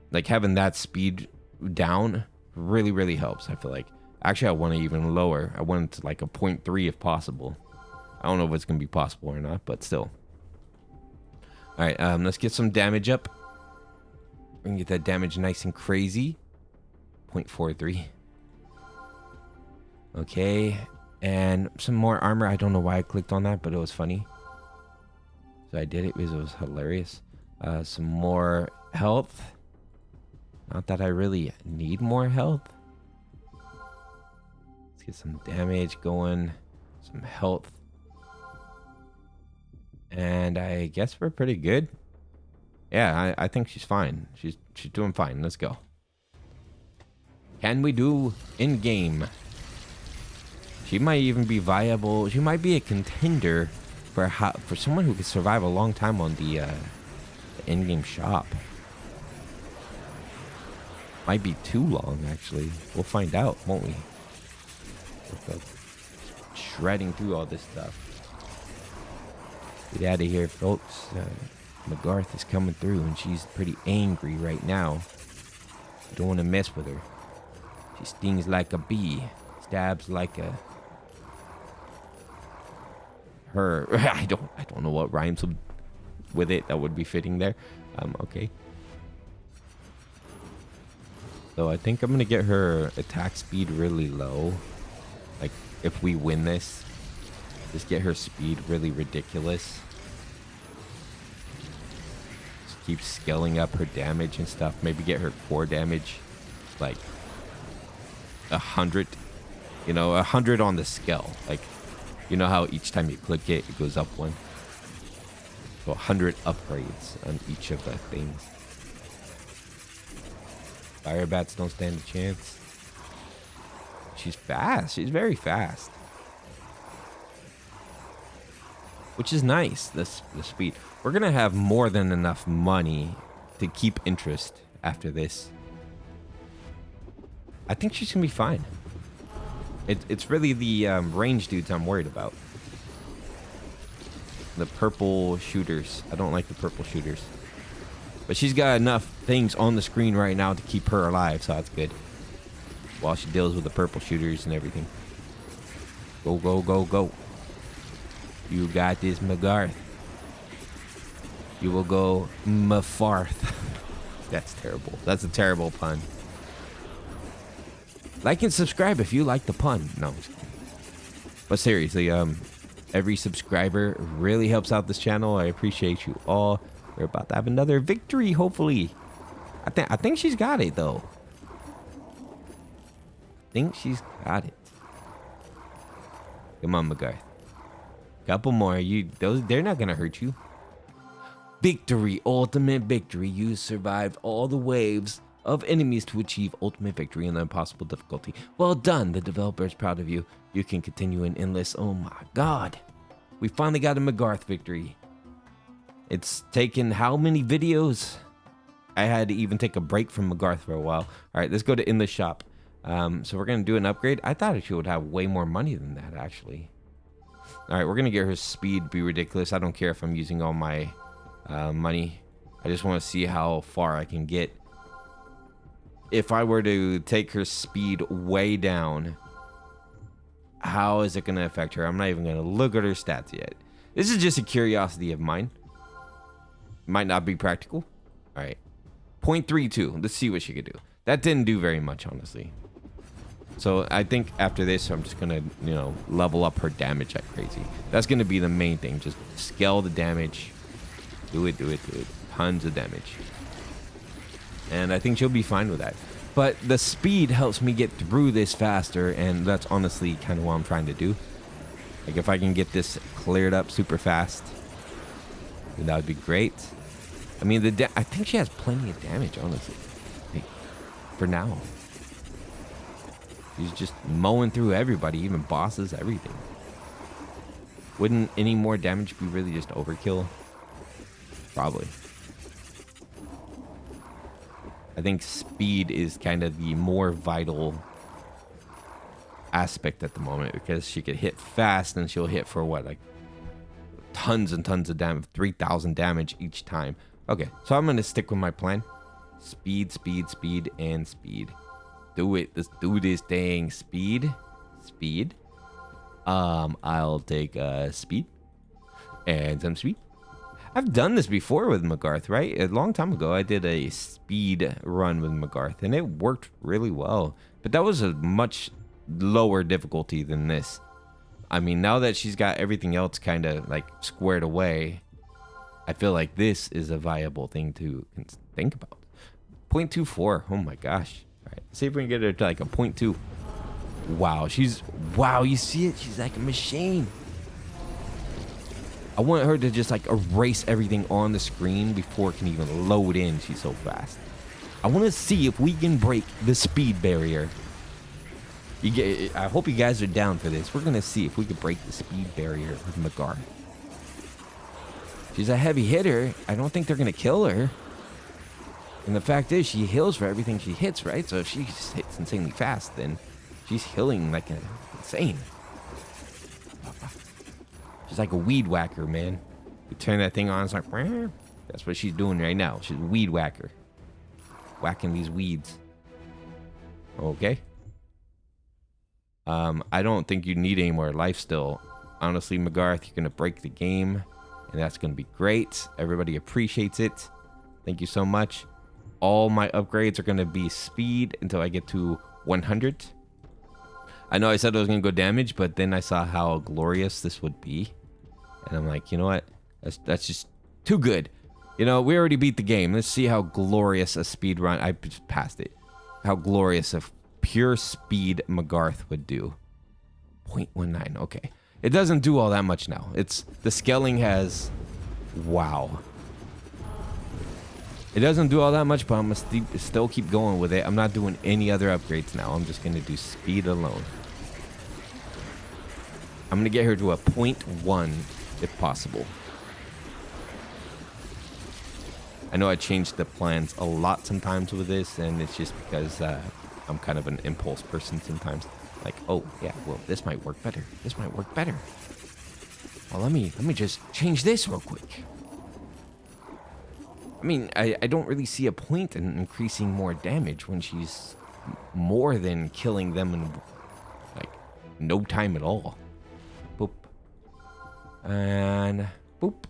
Like having that speed down really helps. I feel like. Actually, I want it even lower. I want it to like a 0.3 if possible. I don't know if it's gonna be possible or not, but still. All right, let's get some damage up. We can get that damage nice and crazy. 0.43. Okay, and some more armor. I don't know why I clicked on that, but it was funny. So I did it because it was hilarious. Some more health. Not that I really need more health. Let's get some damage going. Some health. And I guess we're pretty good. Yeah, I think she's fine. She's doing fine. Let's go. Can we do in-game? She might even be viable. She might be a contender for someone who could survive a long time on the in-game shop. Might be too long, actually. We'll find out, won't we? Shredding through all this stuff. Get out of here, folks. Magarth is coming through, and she's pretty angry right now. Don't want to mess with her. She stings like a bee, stabs like a... her. I don't know what rhymes with it that would be fitting there. Okay. So I think I'm gonna get her attack speed really low. Like if we win this, just get her speed really ridiculous. Just keep scaling up her damage and stuff. Maybe get her core damage like 100. You know, 100 on the scale. Like, you know how each time you click it, it goes up one. So 100 upgrades on each of the things. Fire bats don't stand a chance. She's fast. She's very fast. Which is nice, the speed. We're going to have more than enough money to keep interest after this. I think she's going to be fine. It's really the range dudes I'm worried about. The purple shooters. I don't like the purple shooters. But she's got enough things on the screen right now to keep her alive, so that's good. While she deals with the purple shooters and everything. Go, go, go, go. You got this, Magarth. You will go Mafarth. That's terrible. That's a terrible pun. Like and subscribe if you like the pun. No. But seriously, every subscriber really helps out this channel. I appreciate you all. We're about to have another victory, hopefully. I think she's got it though. I think she's got it. Come on, Magarth. Couple more. They're not gonna hurt you. Victory, ultimate victory. You survived all the waves of enemies to achieve ultimate victory in the impossible difficulty. Well done. The developer is proud of you. You can continue in endless. Oh my god. We finally got a Magarth victory. It's taken how many videos? I had to even take a break from Magarth for a while. All right, let's go to endless shop. So we're going to do an upgrade. I thought she would have way more money than that, actually. All right, we're going to get her speed be ridiculous. I don't care if I'm using all my money. I just want to see how far I can get. If I were to take her speed way down, how is it going to affect her? I'm not even going to look at her stats yet. This is just a curiosity of mine. Might not be practical. All right. 0.32. Let's see what she could do. That didn't do very much, honestly. So I think after this, I'm just going to, level up her damage like crazy. That's going to be the main thing. Just scale the damage. Do it. Tons of damage. And I think she'll be fine with that. But the speed helps me get through this faster, and that's honestly kind of what I'm trying to do. Like, if I can get this cleared up super fast, then that would be great. I mean, I think she has plenty of damage, honestly. Like, for now. She's just mowing through everybody, even bosses, everything. Wouldn't any more damage be really just overkill? Probably. I think speed is kind of the more vital aspect at the moment, because she could hit fast and she'll hit for what, like tons and tons of damage, 3,000 damage each time. Okay, so I'm going to stick with my plan. Speed, and speed. Do it. Let's do this thing. Speed. I'll take speed and some speed. I've done this before with Magarth, right? A long time ago, I did a speed run with Magarth, and it worked really well. But that was a much lower difficulty than this. I mean, now that she's got everything else kind of like squared away, I feel like this is a viable thing to think about. 0.24. Oh my gosh. All right, let's see if we can get her to like a 0.2. Wow, wow, you see it? She's like a machine. I want her to just like erase everything on the screen before it can even load in. She's so fast. I want to see if we can break the speed barrier. I hope you guys are down for this. We're going to see if we can break the speed barrier with Magarth. She's a heavy hitter. I don't think they're going to kill her. And the fact is, she heals for everything she hits, right? So if she hits insanely fast, then she's healing like insane. She's like a weed whacker, man. You turn that thing on, it's like, that's what she's doing right now. She's a weed whacker. Whacking these weeds. Okay. I don't think you need any more lifesteal. Honestly, Magarth, you're going to break the game, and that's going to be great. Everybody appreciates it. Thank you so much. All my upgrades are going to be speed until I get to 100. I know I said I was going to go damage, but then I saw how glorious this would be. And I'm like, you know what? That's just too good. We already beat the game. Let's see how glorious a speed run. I just passed it. How glorious a pure speed Magarth would do. 0.19. Okay. It doesn't do all that much now. The scaling has... Wow. It doesn't do all that much, but I'm going to still keep going with it. I'm not doing any other upgrades now. I'm just going to do speed alone. I'm going to get her to a 0.1 if possible. I know I change the plans a lot sometimes with this, and it's just because I'm kind of an impulse person sometimes. Like, oh, yeah, well, this might work better. This might work better. Well, let me just change this real quick. I mean, I don't really see a point in increasing more damage when she's more than killing them in, like, no time at all. Boop. And boop.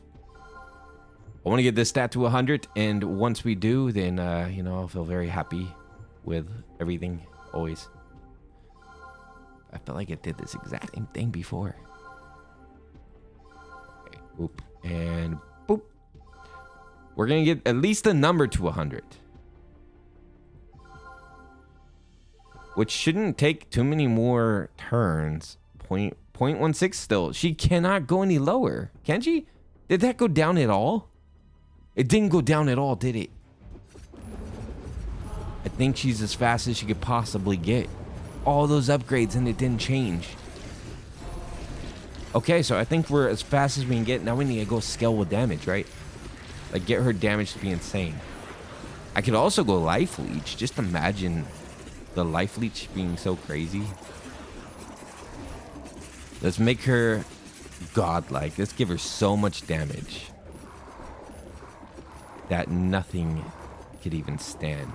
I want to get this stat to 100, and once we do, then, I'll feel very happy with everything, always. I felt like it did this exact same thing before. Okay, boop, and boop. We're going to get at least a number to 100. Which shouldn't take too many more turns. 0.16 still. She cannot go any lower. Can she? Did that go down at all? It didn't go down at all, did it? I think she's as fast as she could possibly get. All those upgrades and it didn't change. Okay, so I think we're as fast as we can get. Now we need to go scale with damage, right? Like get her damage to be insane. I could also go life leech. Just imagine the life leech being so crazy. Let's make her godlike. Let's give her so much damage that nothing could even stand.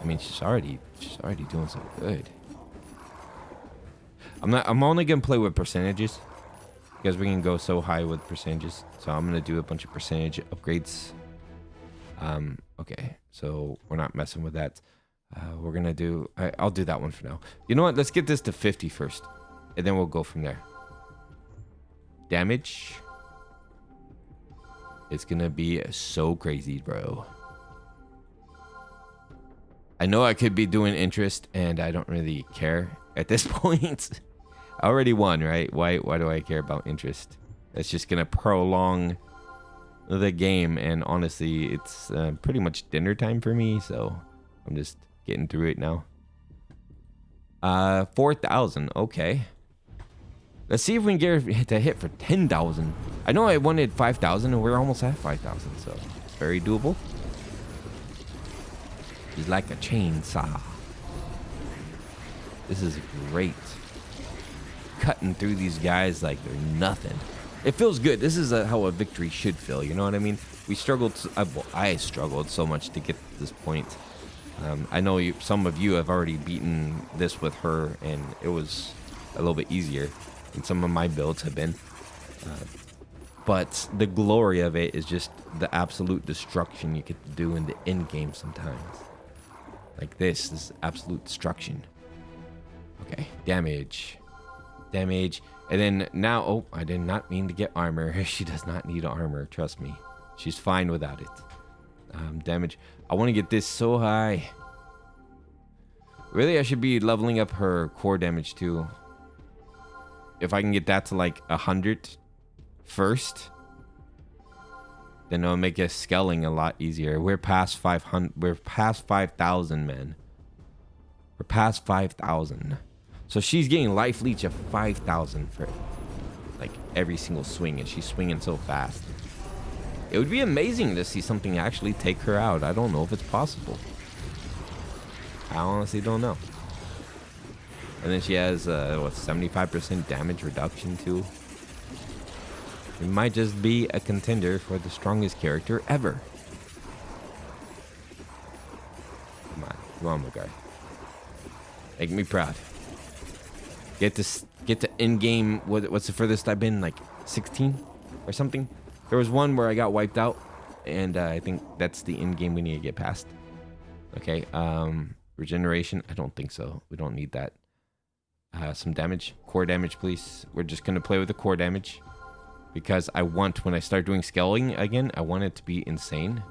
I mean, she's already doing so good. I'm only gonna play with percentages because we can go so high with percentages. So I'm gonna do a bunch of percentage upgrades. Okay, so we're not messing with that. We're gonna do. I'll do that one for now. You know what? Let's get this to 50 first, and then we'll go from there. Damage. It's gonna be so crazy, bro. I know I could be doing interest, and I don't really care at this point. I already won, right? Why do I care about interest? It's just gonna prolong the game, and honestly, it's pretty much dinner time for me, so I'm just getting through it now. 4,000. Okay. Let's see if we can get her to hit for 10,000. I know I wanted 5,000, and we're almost at 5,000, so it's very doable. She's like a chainsaw. This is great. Cutting through these guys like they're nothing. It feels good. This is how a victory should feel. You know what I mean? We struggled. I struggled so much to get to this point. I know some of you have already beaten this with her, and it was a little bit easier than some of my builds have been. But the glory of it is just the absolute destruction you get to do in the end game sometimes. Like this is absolute destruction. Okay, damage. Damage. And then now, oh, I did not mean to get armor. She does not need armor, trust me. She's fine without it. Damage. I want to get this so high. Really, I should be leveling up her core damage too. If I can get that to like 100 first, then it'll make us scaling a lot easier. We're past 500. We're past 5,000, man. We're past 5,000. So she's getting life leech of 5,000 for like every single swing, and she's swinging so fast. It would be amazing to see something actually take her out. I don't know if it's possible. I honestly don't know. And then she has what, 75% damage reduction too. It might just be a contender for the strongest character ever. Come on, Magarth. Make me proud. Get to end game. What's the furthest I've been? Like 16 or something. There was one where I got wiped out, and I think that's the end game we need to get past. Okay. Regeneration. I don't think so. We don't need that. Some damage. Core damage, please. We're just gonna play with the core damage because I want, when I start doing scaling again, I want it to be insane.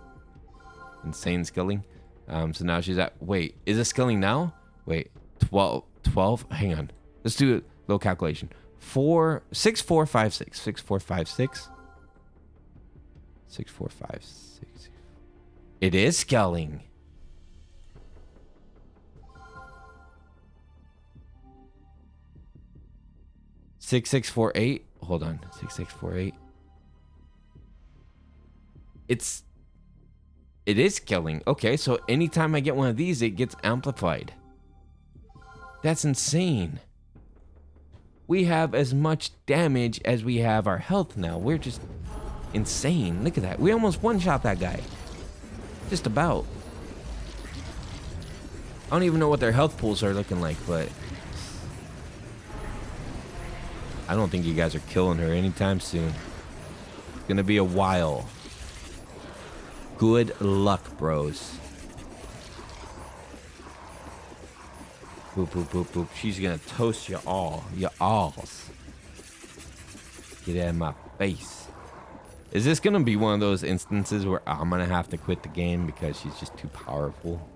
Insane scaling. So now she's at. Wait, is it scaling now? Wait, 12. Hang on. Let's do a little calculation. 6, 4, 5, 6. 6, 4, 5, 6. 6, 4, 5, 6. It is scaling. Six, 6, 4, 8. Hold on. 6, 6, 4, 8. It is scaling. Okay, so anytime I get one of these, it gets amplified. That's insane. We have as much damage as we have our health now. We're just insane. Look at that. We almost one-shot that guy. Just about. I don't even know what their health pools are looking like, but I don't think you guys are killing her anytime soon. It's gonna be a while. Good luck, bros. Boop, boop, boop, boop. She's gonna toast you all. You alls. Get out of my face. Is this gonna be one of those instances where I'm gonna have to quit the game because she's just too powerful?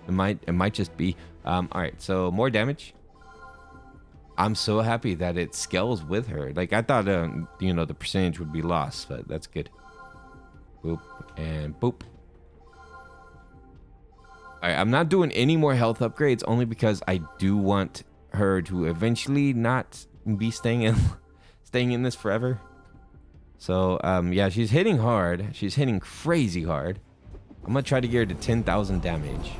It might just be. Alright, so more damage. I'm so happy that it scales with her. Like, I thought, you know, the percentage would be lost, but that's good. Boop and boop. Alright, I'm not doing any more health upgrades only because I do want her to eventually not be staying in this forever. So, yeah, she's hitting hard. She's hitting crazy hard. I'm gonna try to get her to 10,000 damage.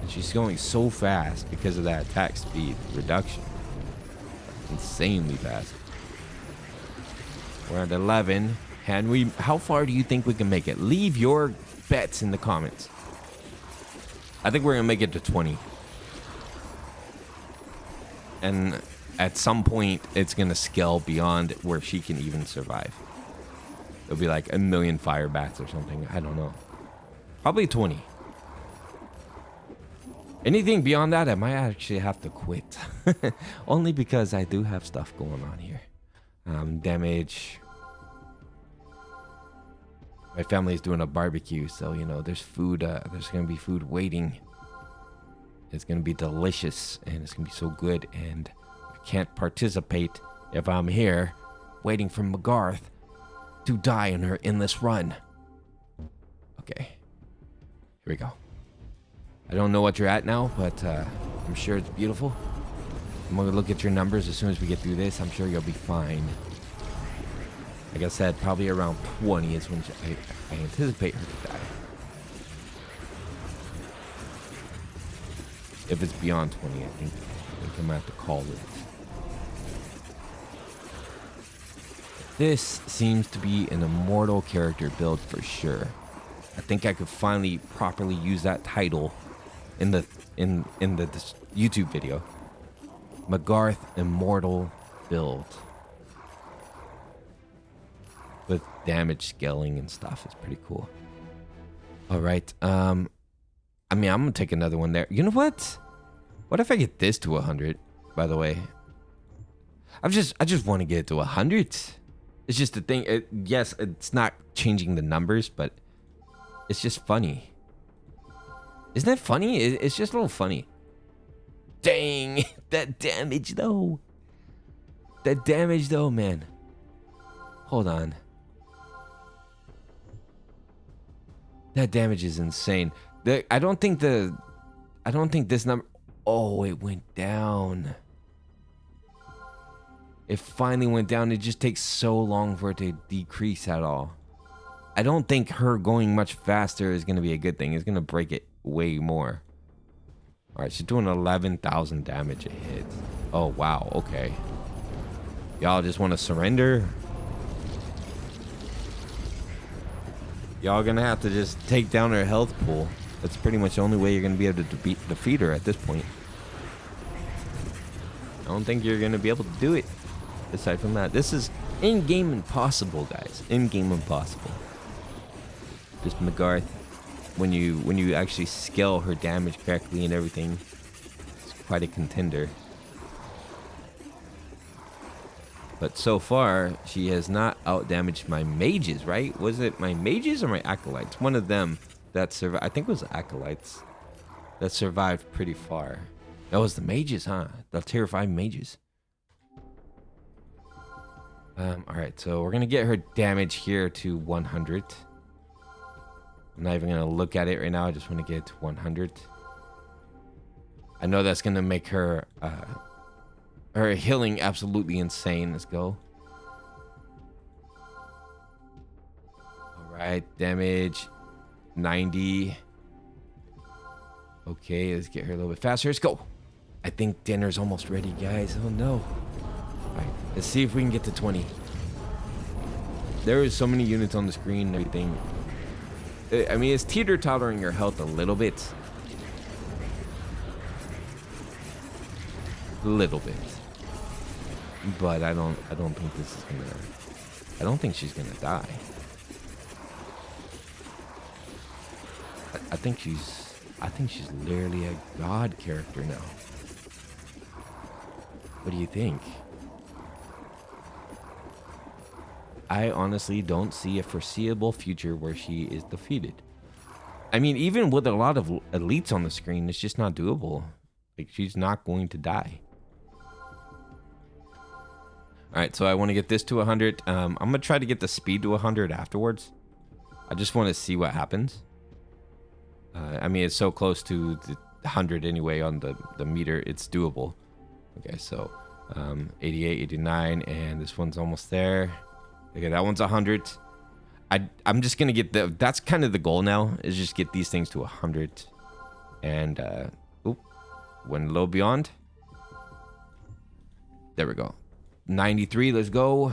And she's going so fast because of that attack speed reduction. Insanely fast. We're at 11. How far do you think we can make it? Leave your bets in the comments. I think we're gonna make it to 20. And at some point, it's gonna scale beyond where she can even survive. It'll be like 1,000,000 fire bats or something. I don't know. Probably 20. Anything beyond that, I might actually have to quit. Only because I do have stuff going on here. Damage. My family's doing a barbecue, so, you know, there's food. There's going to be food waiting. It's going to be delicious, and it's going to be so good. And I can't participate if I'm here waiting for Magarth to die in her endless run. Okay. Here we go. I don't know what you're at now, but I'm sure it's beautiful. I'm going to look at your numbers as soon as we get through this. I'm sure you'll be fine. Like I said, probably around 20 is when I anticipate her to die. If it's beyond 20, I think I'm going to have to call it. This seems to be an immortal character build for sure. I think I could finally properly use that title in the this YouTube video. Magarth Immortal build with damage scaling and stuff. It's pretty cool. All right. I mean, I'm gonna take another one there. You know what? What if I get this to 100? By the way, I just want to get it to 100. It's just the thing. Yes, it's not changing the numbers, but it's just funny. Isn't that funny? It's just a little funny. Dang, that damage though. That damage though, man. Hold on. That damage is insane. I don't think this number. Oh, it went down. It finally went down. It just takes so long for it to decrease at all. I don't think her going much faster is going to be a good thing. It's going to break it way more. All right, she's doing 11,000 damage a hit. Oh, wow. Okay. Y'all just want to surrender? Y'all going to have to just take down her health pool. That's pretty much the only way you're going to be able to defeat her at this point. I don't think you're going to be able to do it. Aside from that, this is in-game impossible, guys. In-game impossible. Just Magarth, when you actually scale her damage correctly and everything, it's quite a contender. But so far, she has not outdamaged my mages, right? Was it my mages or my acolytes? One of them that survived. I think it was acolytes that survived pretty far. That was the mages, huh? The terrifying mages. All right, so we're gonna get her damage here to 100. I'm not even gonna look at it right now. I just want to get it to 100. I know that's gonna make her her healing absolutely insane. Let's go. All right, damage 90. Okay, let's get her a little bit faster. Let's go. I think dinner's almost ready, guys. Oh no. All right, let's see if we can get to 20. There is so many units on the screen and everything. I mean, it's teeter-tottering your health a little bit. A little bit. But I don't think this is gonna. I don't think she's gonna die. I think she's I think she's literally a god character now. What do you think? I honestly don't see a foreseeable future where she is defeated. I mean, even with a lot of elites on the screen, it's just not doable. Like, she's not going to die. All right, so I want to get this to 100. I'm going to try to get the speed to 100 afterwards. I just want to see what happens. I mean, it's so close to the 100 anyway on the meter. It's doable. Okay, so 88, 89, and this one's almost there. Okay, that one's 100. I'm just going to get that's kind of the goal now, is just get these things to 100. And, went a little beyond. There we go. 93, let's go.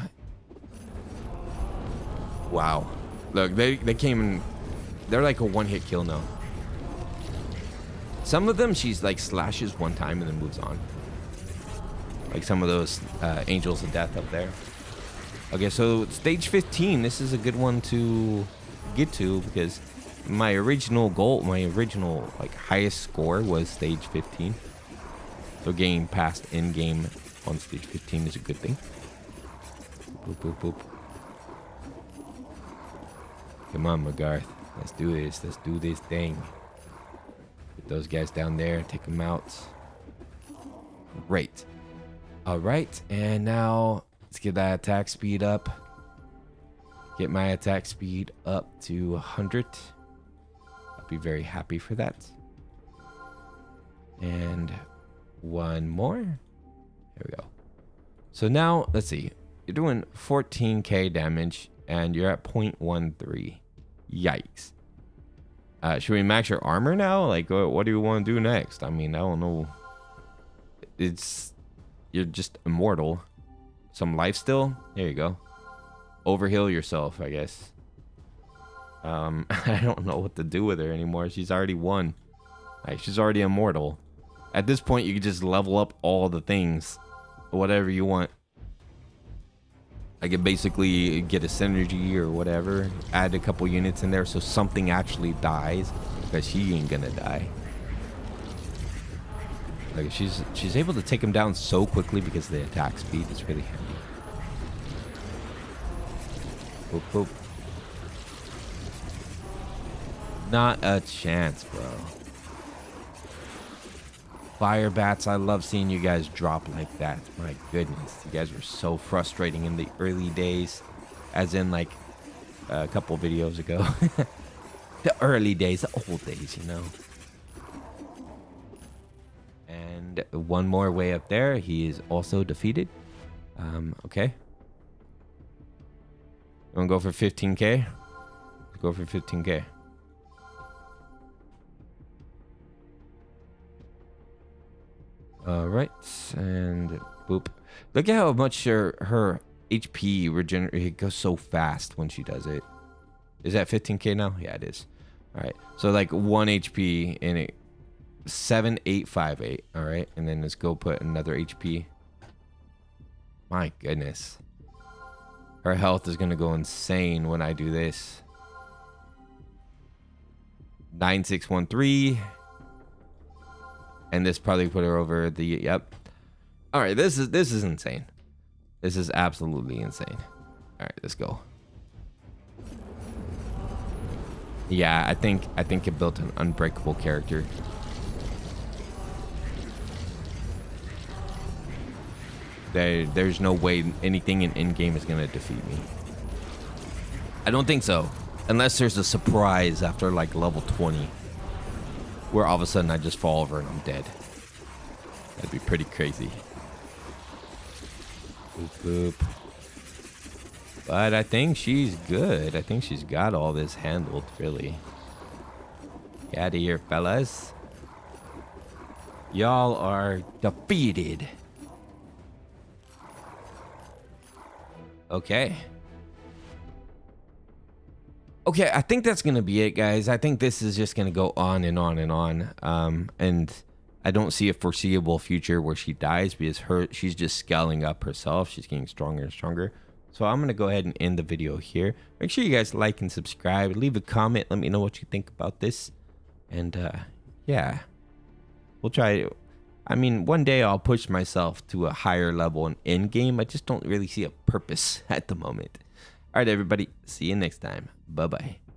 Wow. Look, they came in. They're like a one-hit kill now. Some of them, she's like slashes one time and then moves on. Like some of those Angels of Death up there. Okay, so stage 15, this is a good one to get to because my original goal, my original like highest score was stage 15. So getting past in-game on stage 15 is a good thing. Boop, boop, boop. Come on, Magarth. Let's do this. Let's do this thing. Get those guys down there. Take them out. Great. All right. And now let's get that attack speed up. Get my attack speed up to 100. I'll be very happy for that. And one more. Here we go. So now, let's see. You're doing 14k damage, and you're at 0.13. Yikes. Should we max your armor now? Like, what do you want to do next? I mean, I don't know. You're just immortal. Some lifesteal. There you go. Overheal yourself, I guess. I don't know what to do with her anymore. She's already won. Like, she's already immortal. At this point, you can just level up all the things. Whatever you want. I could basically get a synergy or whatever. Add a couple units in there so something actually dies. Because she ain't gonna die. Like, she's able to take him down so quickly because the attack speed is really handy. Boop, boop. Not a chance, bro. Fire bats, I love seeing you guys drop like that. My goodness, you guys were so frustrating in the early days, as in like a couple videos ago. The early days, the old days, you know. And one more way up there, he is also defeated. Okay. You wanna go for 15k? Let's go for 15k. Right, and boop. Look at how much her HP regenerate. It goes so fast when she does it. Is that 15k now? Yeah, it is. All right, so like 1 HP in it. 7858. All right, and then let's go put another HP. My goodness, her health is gonna go insane when I do this. 9613. And this probably put her over the, yep. All right, this is insane. This is absolutely insane. All right, let's go. Yeah, I think it built an unbreakable character. There's no way anything in in-game is gonna defeat me. I don't think so, unless there's a surprise after like level 20. Where all of a sudden I just fall over and I'm dead. That'd be pretty crazy. Boop, boop. But I think she's good. I think she's got all this handled, really. Get out of here, fellas. Y'all are defeated. Okay. Okay, I think that's going to be it, guys. I think this is just going to go on and on and on. And I don't see a foreseeable future where she dies because she's just scaling up herself. She's getting stronger and stronger. So I'm going to go ahead and end the video here. Make sure you guys like and subscribe. Leave a comment. Let me know what you think about this. And yeah, we'll try. I mean, one day I'll push myself to a higher level in game. I just don't really see a purpose at the moment. All right, everybody. See you next time. Bye-bye.